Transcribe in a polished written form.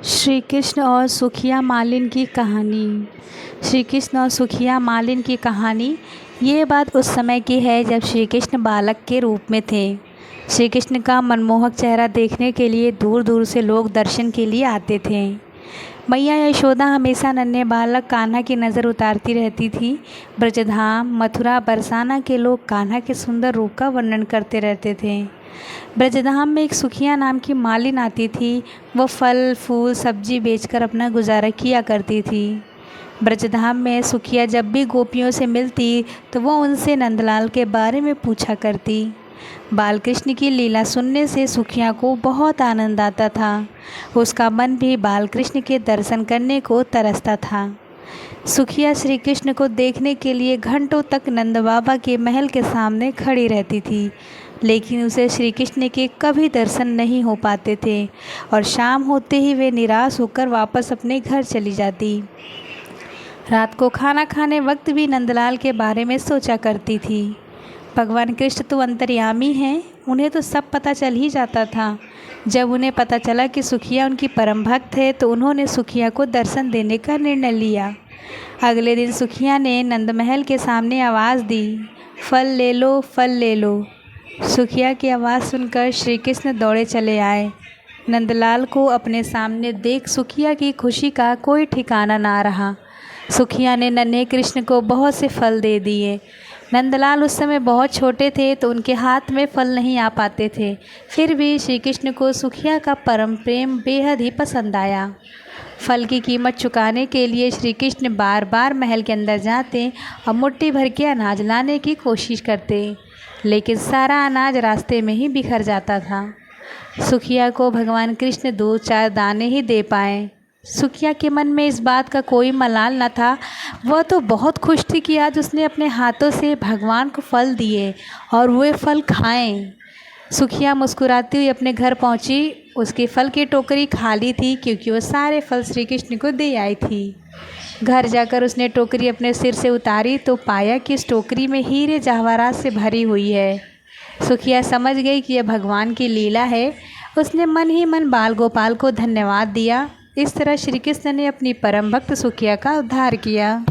श्री कृष्ण और सुखिया मालिन की कहानी। श्री कृष्ण और सुखिया मालिन की कहानी। ये बात उस समय की है जब श्री कृष्ण बालक के रूप में थे। श्री कृष्ण का मनमोहक चेहरा देखने के लिए दूर दूर से लोग दर्शन के लिए आते थे। मैया यशोदा हमेशा नन्हे बालक कान्हा की नज़र उतारती रहती थी। ब्रजधाम, मथुरा, बरसाना के लोग कान्हा के सुंदर रूप का वर्णन करते रहते थे। ब्रजधाम में एक सुखिया नाम की मालिन आती थी। वह फल फूल सब्जी बेचकर अपना गुजारा किया करती थी। ब्रजधाम में सुखिया जब भी गोपियों से मिलती तो वह उनसे नंदलाल के बारे में पूछा करती। बालकृष्ण की लीला सुनने से सुखिया को बहुत आनंद आता था। उसका मन भी बालकृष्ण के दर्शन करने को तरसता था। सुखिया श्री कृष्ण को देखने के लिए घंटों तक नंद बाबा के महल के सामने खड़ी रहती थी, लेकिन उसे श्री कृष्ण के कभी दर्शन नहीं हो पाते थे और शाम होते ही वे निराश होकर वापस अपने घर चली जाती। रात को खाना खाने वक्त भी नंदलाल के बारे में सोचा करती थी। भगवान कृष्ण तो अंतर्यामी हैं, उन्हें तो सब पता चल ही जाता था। जब उन्हें पता चला कि सुखिया उनकी परम भक्त है तो उन्होंने सुखिया को दर्शन देने का निर्णय लिया। अगले दिन सुखिया ने नंदमहल के सामने आवाज़ दी, फल ले लो, फल ले लो। सुखिया की आवाज़ सुनकर श्री कृष्ण दौड़े चले आए। नंदलाल को अपने सामने देख सुखिया की खुशी का कोई ठिकाना ना रहा। सुखिया ने नन्हे कृष्ण को बहुत से फल दे दिए। नंदलाल उस समय बहुत छोटे थे तो उनके हाथ में फल नहीं आ पाते थे। फिर भी श्री कृष्ण को सुखिया का परम प्रेम बेहद ही पसंद आया। फल की कीमत चुकाने के लिए श्री कृष्ण बार बार महल के अंदर जाते और मुट्ठी भर के अनाज लाने की कोशिश करते, लेकिन सारा अनाज रास्ते में ही बिखर जाता था। सुखिया को भगवान कृष्ण 2-4 दाने ही दे पाए। सुखिया के मन में इस बात का कोई मलाल न था। वह तो बहुत खुश थी कि आज उसने अपने हाथों से भगवान को फल दिए और वे फल खाएं। सुखिया मुस्कुराती हुई अपने घर पहुंची। उसकी फल की टोकरी खाली थी क्योंकि वो सारे फल श्री कृष्ण को दे आई थी। घर जाकर उसने टोकरी अपने सिर से उतारी तो पाया कि इस टोकरी में हीरे जवाहरात से भरी हुई है। सुखिया समझ गई कि यह भगवान की लीला है। उसने मन ही मन बाल गोपाल को धन्यवाद दिया। इस तरह श्री कृष्ण ने अपनी परम भक्त सुखिया का उद्धार किया।